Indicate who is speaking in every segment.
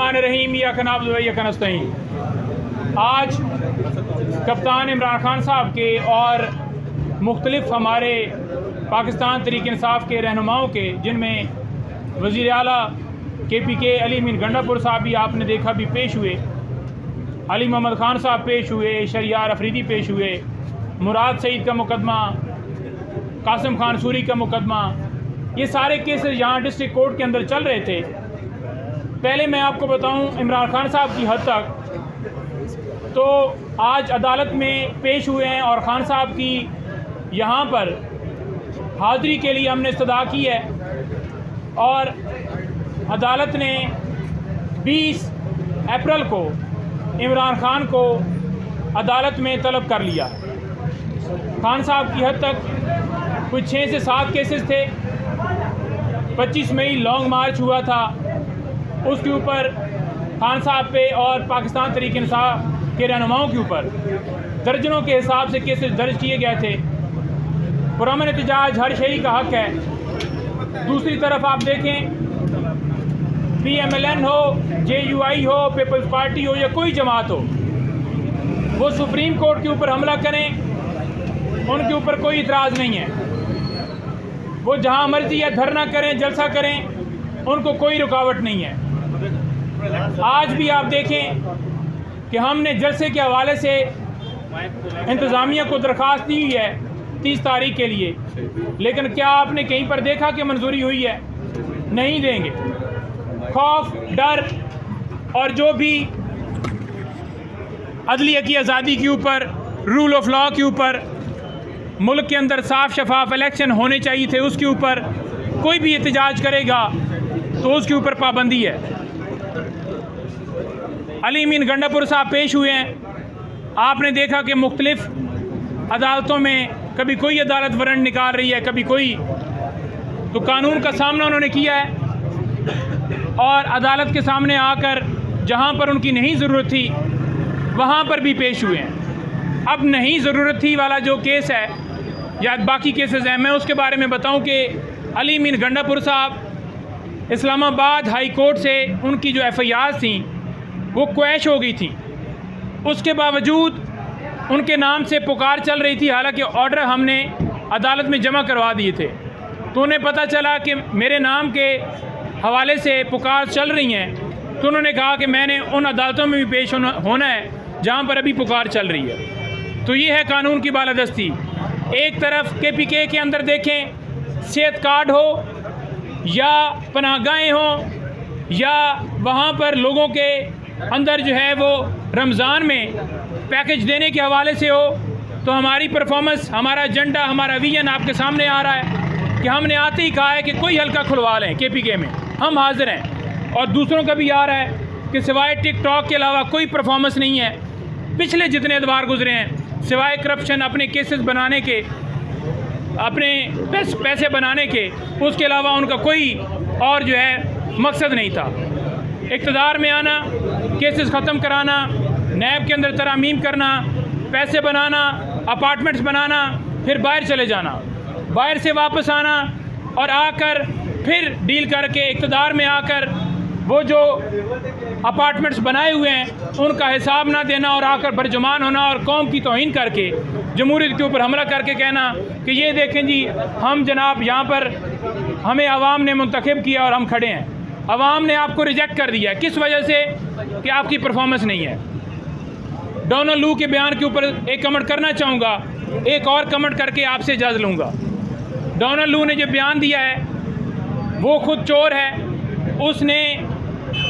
Speaker 1: बिस्मिल्लाहिर्रहमानिर्रहीम या कनाब या कनस्तईन। आज कप्तान इमरान खान साहब के और मुख्तलिफ हमारे पाकिस्तान तहरीक इंसाफ के रहनुमाओं के, जिनमें वज़ीर आला KPK अली अमीन गंडापुर साहब भी आपने देखा भी पेश हुए, अली मोहम्मद खान साहब पेश हुए, शरियार अफरीदी पेश हुए, मुराद सईद का मुकदमा, कासिम खान सूरी का मुकदमा, ये सारे केसेस यहाँ डिस्ट्रिक्ट कोर्ट के अंदर चल रहे थे। पहले मैं आपको बताऊं इमरान खान साहब की हद तक तो आज अदालत में पेश हुए हैं और खान साहब की यहाँ पर हाज़िरी के लिए हमने इस्तदा की है और अदालत ने 20 अप्रैल को इमरान खान को अदालत में तलब कर लिया। खान साहब की हद तक कुछ 6 से 7 केसेस थे। 25 मई लॉन्ग मार्च हुआ था, उसके ऊपर खान साहब पे और पाकिस्तान तहरीक इंसाफ के रहनुमाओं के ऊपर दर्जनों के हिसाब से केसेस दर्ज किए गए थे। पुरअमन एहतजाज हर शहरी का हक़ है। दूसरी तरफ आप देखें, PMLN हो, JUI हो, पीपल्स पार्टी हो या कोई जमात हो, वो सुप्रीम कोर्ट के ऊपर हमला करें, उनके ऊपर कोई इतराज़ नहीं है। वो जहाँ मर्जी है धरना करें, जलसा करें, उनको कोई रुकावट नहीं है। आज भी आप देखें कि हमने जलसे के हवाले से इंतज़ामिया को दरख्वास्त दी हुई है 30 तारीख के लिए, लेकिन क्या आपने कहीं पर देखा कि मंजूरी हुई है? नहीं देंगे। खौफ, डर और जो भी अदलिया की आज़ादी के ऊपर, रूल ऑफ लॉ के ऊपर, मुल्क के अंदर साफ शफाफ इलेक्शन होने चाहिए थे, उसके ऊपर कोई भी एहतजाज करेगा तो उसके ऊपर पाबंदी है। अली अमीन गंडापुर साहब पेश हुए हैं। आपने देखा कि मुख्तलिफ अदालतों में कभी कोई अदालत वारंट निकाल रही है, कभी कोई, तो कानून का सामना उन्होंने किया है और अदालत के सामने आकर जहां पर उनकी नहीं ज़रूरत थी वहां पर भी पेश हुए हैं। अब नहीं ज़रूरत थी वाला जो केस है या बाकी केसेस हैं, मैं उसके बारे में बताऊं कि अली अमीन गंडापुर साहब इस्लामाबाद हाई कोर्ट से उनकी जो FIR थी वो क्वैश हो गई थी। उसके बावजूद उनके नाम से पुकार चल रही थी, हालांकि ऑर्डर हमने अदालत में जमा करवा दिए थे। तो उन्हें पता चला कि मेरे नाम के हवाले से पुकार चल रही हैं, तो उन्होंने कहा कि मैंने उन अदालतों में भी पेश होना है जहां पर अभी पुकार चल रही है। तो ये है कानून की बालादस्ती। एक तरफ KPK के अंदर देखें, सेहत कार्ड हो या पनाहगाहें हों या वहाँ पर लोगों के अंदर जो है वो रमज़ान में पैकेज देने के हवाले से हो, तो हमारी परफॉर्मेंस, हमारा एजेंडा, हमारा विजन आपके सामने आ रहा है कि हमने आते ही कहा है कि कोई हल्का खुलवा लें KPK में, हम हाजिर हैं। और दूसरों का भी आ रहा है कि सिवाय टिकटॉक के अलावा कोई परफॉर्मेंस नहीं है। पिछले जितने एतवार गुजरे हैं, सिवाय करप्शन, अपने केसेस बनाने के, अपने पैसे बनाने के, उसके अलावा उनका कोई और जो है मकसद नहीं था। इक़्तिदार में आना, केसेस ख़त्म कराना, नैब के अंदर तरामीम करना, पैसे बनाना, अपार्टमेंट्स बनाना, फिर बाहर चले जाना, बाहर से वापस आना और आकर फिर डील करके इक़्तिदार में आकर वो जो अपार्टमेंट्स बनाए हुए हैं उनका हिसाब ना देना और आकर बरजुमान होना और कौम की तौहीन करके जमहूरियत के ऊपर हमला करके कहना कि ये देखें जी, हम जनाब यहाँ पर हमें आवाम ने मुंतखब किया और हम खड़े हैं। आवाम ने आपको रिजेक्ट कर दिया। किस वजह से? कि आपकी परफॉर्मेंस नहीं है। डोनाल्ड लू के बयान के ऊपर एक कमेंट करना चाहूँगा, एक और कमेंट करके आपसे इजाज़त लूँगा। डोनाल्ड लू ने जो बयान दिया है वो खुद चोर है, उसने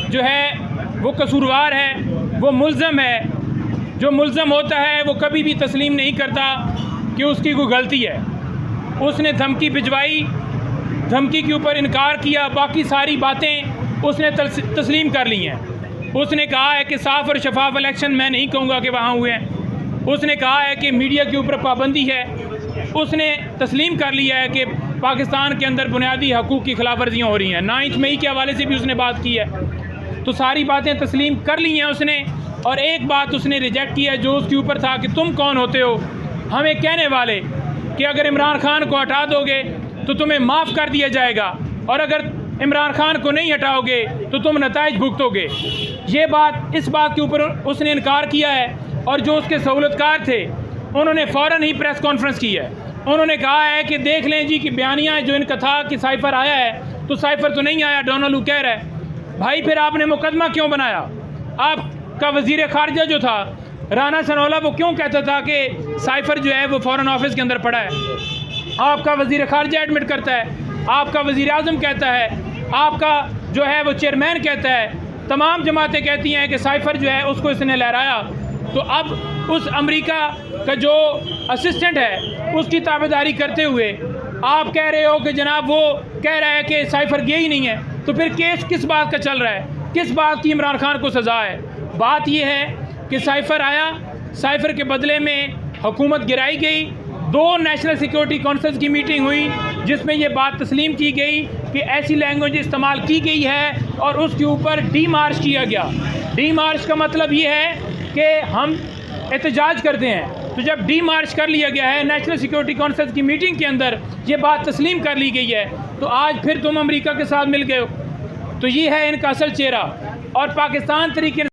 Speaker 1: जो है वो कसूरवार है, वो मुल्ज़म है। जो मुल्ज़म होता है वो कभी भी तस्लीम नहीं करता कि उसकी कोई गलती है। उसने धमकी भिजवाई, धमकी के ऊपर इनकार किया, बाकी सारी बातें उसने तस्लीम कर ली हैं। उसने कहा है कि साफ़ और शफाफ इलेक्शन मैं नहीं कहूँगा कि वहाँ हुए हैं। उसने कहा है कि मीडिया के ऊपर पाबंदी है। उसने तस्लीम कर लिया है कि पाकिस्तान के अंदर बुनियादी हकूक़ की खिलाफवर्जियाँ हो रही हैं। 9 मई के हवाले से भी उसने बात की है। तो सारी बातें तस्लीम कर ली हैं उसने, और एक बात उसने रिजेक्ट किया जो उसके ऊपर था कि तुम कौन होते हो हमें कहने वाले कि अगर इमरान खान को हटा दोगे तो तुम्हें माफ़ कर दिया जाएगा, और अगर इमरान खान को नहीं हटाओगे तो तुम नताइज भुगतोगे। ये बात, इस बात के ऊपर उसने इनकार किया है और जो उसके सहूलतकार थे उन्होंने फ़ौरन ही प्रेस कॉन्फ्रेंस की है। उन्होंने कहा है कि देख लें जी कि बयानिया जो इनका था कि साइफ़र आया है, तो साइफ़र तो नहीं आया, डोनाल्ड लू कह रहा है। भाई फिर आपने मुकदमा क्यों बनाया? आपका वज़ीर ख़ारजा जो था राना सनोला, वो क्यों कहता था कि साइफ़र जो है वो फ़ॉरेन ऑफिस के अंदर पड़ा है? आपका वज़ीर ख़ारजा एडमिट करता है, आपका वज़ीर आज़म कहता है, आपका जो है वो चेयरमैन कहता है, तमाम जमातें कहती हैं कि साइफ़र जो है उसको इसने लहराया। तो अब उस अमेरिका का जो असिस्टेंट है उसकी ताबेदारी करते हुए आप कह रहे हो कि जनाब वो कह रहा है कि साइफ़र गया ही नहीं है, तो फिर केस किस बात का चल रहा है? किस बात की इमरान खान को सज़ा है? बात यह है कि साइफ़र आया, साइफ़र के बदले में हुकूमत गिराई गई। 2 नेशनल सिक्योरिटी काउंसिल की मीटिंग हुई जिसमें ये बात तस्लीम की गई कि ऐसी लैंग्वेज इस्तेमाल की गई है और उसके ऊपर डी मार्च किया गया। डी मार्च का मतलब ये है कि हम एहतजाज करते हैं। तो जब डी मार्च कर लिया गया है, नेशनल सिक्योरिटी काउंसिल की मीटिंग के अंदर ये बात तस्लीम कर ली गई है, तो आज फिर तुम अमेरिका के साथ मिल गए हो। तो ये है इनका असल चेहरा। और पाकिस्तान तरीके